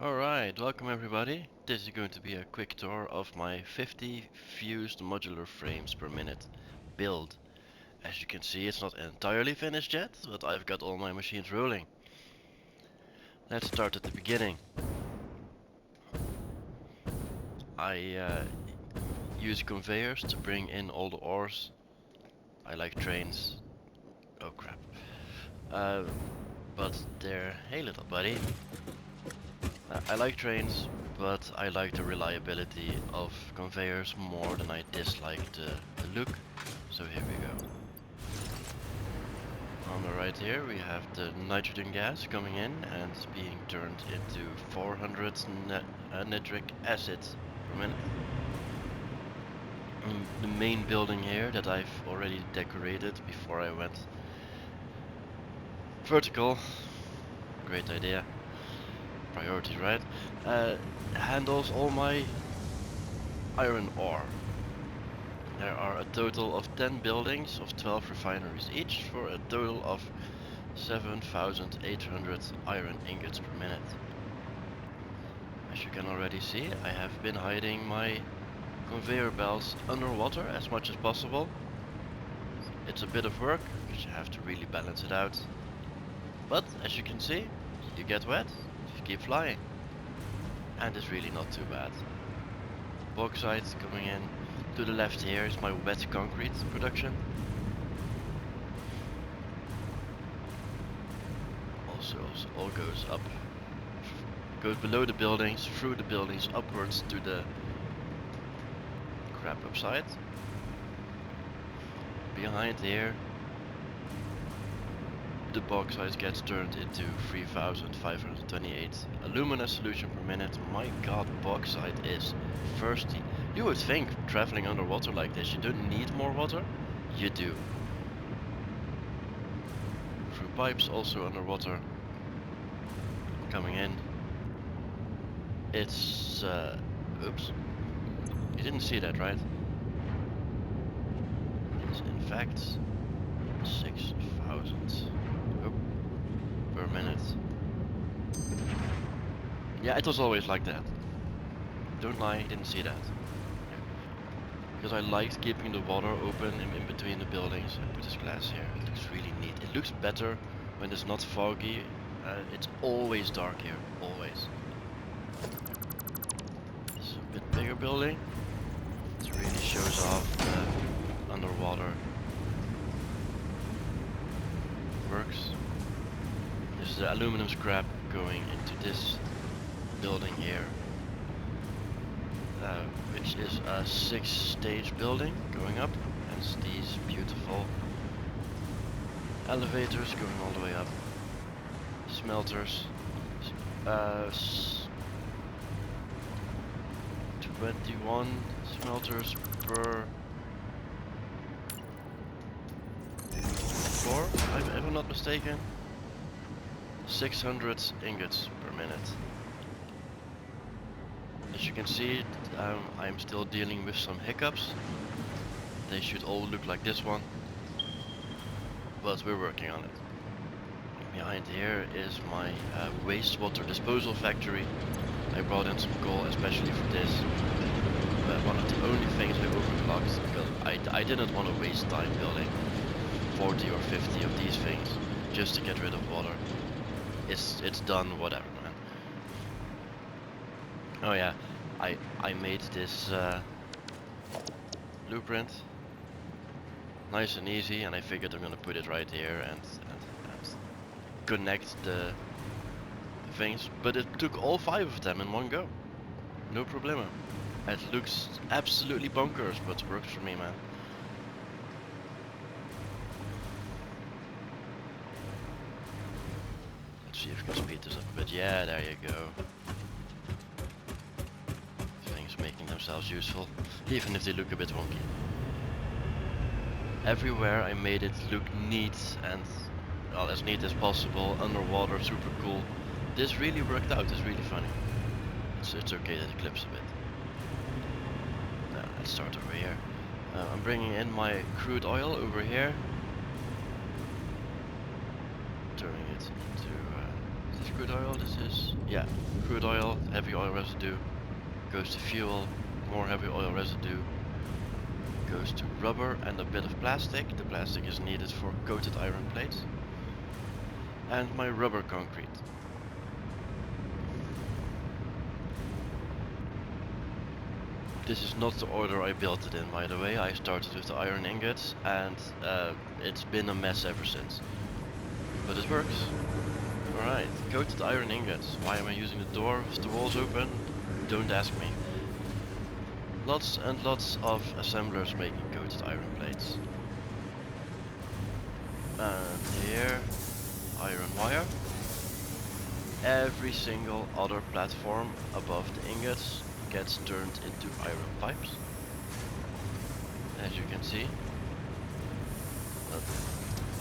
Alright, welcome everybody. This is going to be a quick tour of my 50 fused modular frames per minute build. As you can see, it's not entirely finished yet, but I've got all my machines rolling. Let's start at the beginning. I use conveyors to bring in all the ores. I like trains. Oh crap. But they're... Hey little buddy. I like trains, but I like the reliability of conveyors more than I dislike the look. So here we go. On the right here we have the nitrogen gas coming in and being turned into 400 nitric acid per minute. The main building here that I've already decorated before I went vertical. Great idea. Priorities, right? Handles all my iron ore. There are a total of 10 buildings of 12 refineries each for a total of 7,800 iron ingots per minute. As you can already see, I have been hiding my conveyor belts underwater as much as possible. It's a bit of work, because you have to really balance it out. But as you can see, you get wet, you keep flying. And it's really not too bad. Bauxite coming in. To the left here is my wet concrete production. Also all goes up. Goes below the buildings, through the buildings, upwards to the crap upside. Behind here, the bauxite gets turned into 3,528 alumina solution per minute. My god, bauxite is thirsty. You would think traveling underwater like this, you don't need more water. You do. Through pipes, also underwater. Coming in. It's oops. You didn't see that, right? It's in fact 6,000 per minute. Yeah, it was always like that. Don't lie, didn't see that. Because I liked keeping the water open in between the buildings. I put this glass here. It looks really neat. It looks better when it's not foggy. It's always dark here, always. This is a bit bigger building. It really shows off the underwater works. This is the aluminum scrap going into this building here. Which is a 6-stage building going up, and these beautiful elevators going all the way up. Smelters, 21 smelters per floor, if I'm not mistaken. 600 ingots per minute. As you can see, I'm still dealing with some hiccups. They should all look like this one, but we're working on it. Behind here is my wastewater disposal factory. I brought in some coal especially for this. But one of the only things I overclocked, because I didn't want to waste time building 40 or 50 of these things just to get rid of water. It's done, whatever, man. Oh yeah, I made this blueprint nice and easy, and I figured I'm gonna put it right here and connect the things, but it took all 5 of them in one go. No problema. It looks absolutely bonkers, but works for me, man. Let's see if we can speed this up a bit. Yeah, there you go. Things making themselves useful, even if they look a bit wonky. Everywhere I made it look neat and, well, as neat as possible, underwater, super cool. This really worked out, it's really funny. It's okay that it clips a bit. Now, let's start over here. I'm bringing in my crude oil over here. Turning it into, is this crude oil? This is, yeah, crude oil, heavy oil residue, goes to fuel, more heavy oil residue, goes to rubber and a bit of plastic. The plastic is needed for coated iron plates. And my rubber concrete. This is not the order I built it in, by the way. I started with the iron ingots and it's been a mess ever since. But it works. Alright, coated iron ingots. Why am I using the door with the walls open? Don't ask me. Lots and lots of assemblers making coated iron plates. And here, iron wire. Every single other platform above the ingots gets turned into iron pipes. As you can see.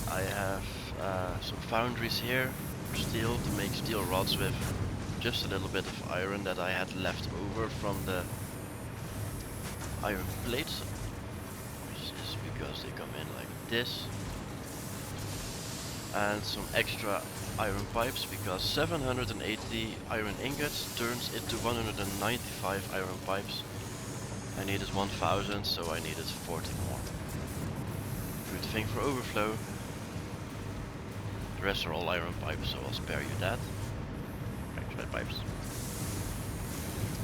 I have some foundries here for steel to make steel rods with. Just a little bit of iron that I had left over from the iron plates. Which is because they come in like this. And some extra iron pipes because 780 iron ingots turns into 195 iron pipes. I needed 1000, so I needed 40 more. Good thing for overflow. The rest are all iron pipes, so I'll spare you that. Extra pipes.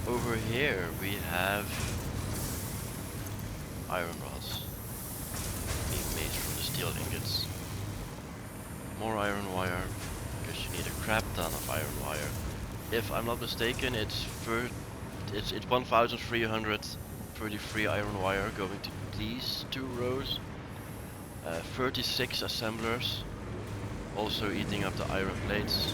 Over here we have iron rods being made from the steel ingots. More iron wire, because you need a crap ton of iron wire. If I'm not mistaken, it's 1333 iron wire going to these two rows. 36 assemblers, also eating up the iron plates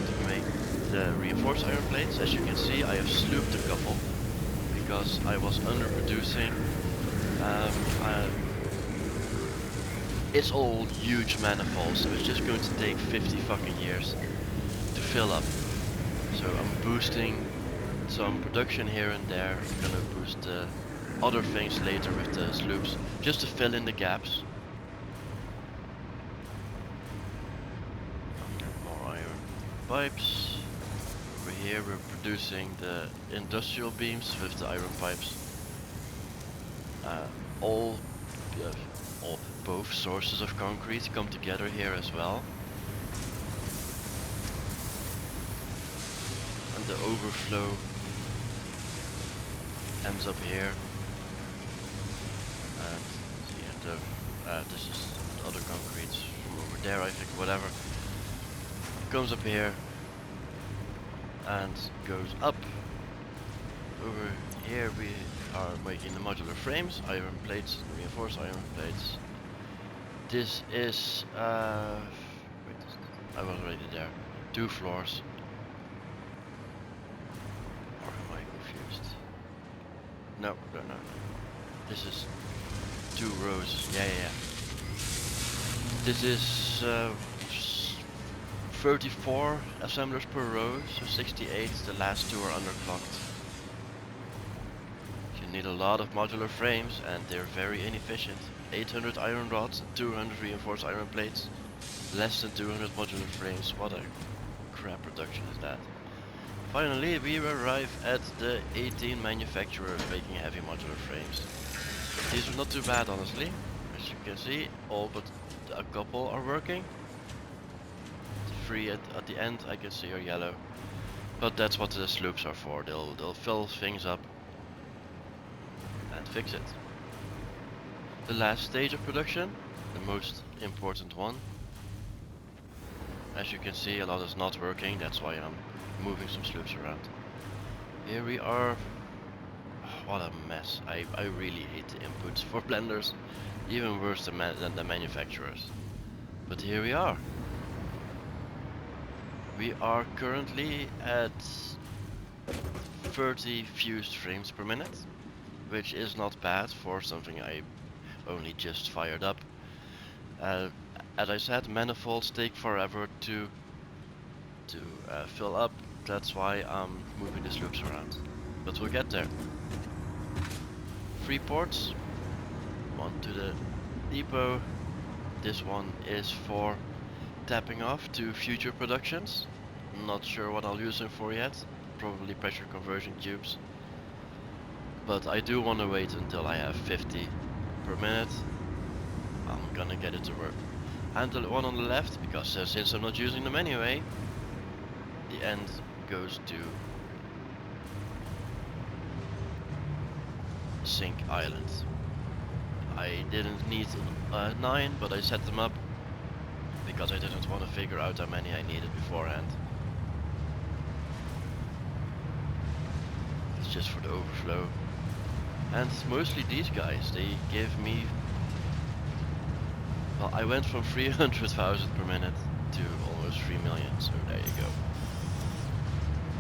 to make the reinforced iron plates. As you can see, I have slooped a couple because I was underproducing. It's all huge manifolds, so it's just going to take 50 fucking years to fill up. So I'm boosting some production here and there. I'm gonna boost other things later with the sloops, just to fill in the gaps. More iron pipes. Over here we're producing the industrial beams with the iron pipes. Both sources of concrete come together here as well. And the overflow ends up here. And the end of this is the other concrete from over there, I think, whatever. Comes up here and goes up. Over here we are making the modular frames, iron plates, reinforced iron plates. This is, wait, I was already there. 2 floors. Or am I confused? No. This is 2 rows. Yeah. This is 34 assemblers per row, so 68. The last 2 are underclocked. You need a lot of modular frames, and they're very inefficient. 800 iron rods, 200 reinforced iron plates, less than 200 modular frames. What a crap production is that. Finally, we arrive at the 18 manufacturers making heavy modular frames. These are not too bad, honestly. As you can see, all but a couple are working. The 3 at the end I can see are yellow. But that's what the sloops are for. They'll fill things up and fix it. The last stage of production, the most important one. As you can see, a lot is not working, that's why I'm moving some sloops around. Here we are. What a mess. I really hate the inputs for blenders. Even worse than the manufacturers. But here we are. We are currently at 30 fused frames per minute, which is not bad for something I only just fired up. As I said, manifolds take forever to fill up. That's why I'm moving the sloops around. But we'll get there. 3 ports. One to the depot. This one is for tapping off to future productions. Not sure what I'll use them for yet. Probably pressure conversion cubes. But I do want to wait until I have 50 per minute. I'm gonna get it to work. And the one on the left, because since I'm not using them anyway, the end goes to Sink Island. I didn't need 9, but I set them up because I didn't want to figure out how many I needed beforehand. It's just for the overflow. And mostly these guys, they give me... Well, I went from 300,000 per minute to almost 3 million, so there you go.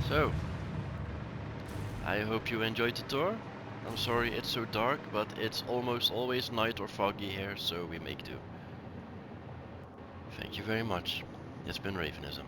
So, I hope you enjoyed the tour. I'm sorry it's so dark, but it's almost always night or foggy here, so we make do. Thank you very much. It's been Ravenism.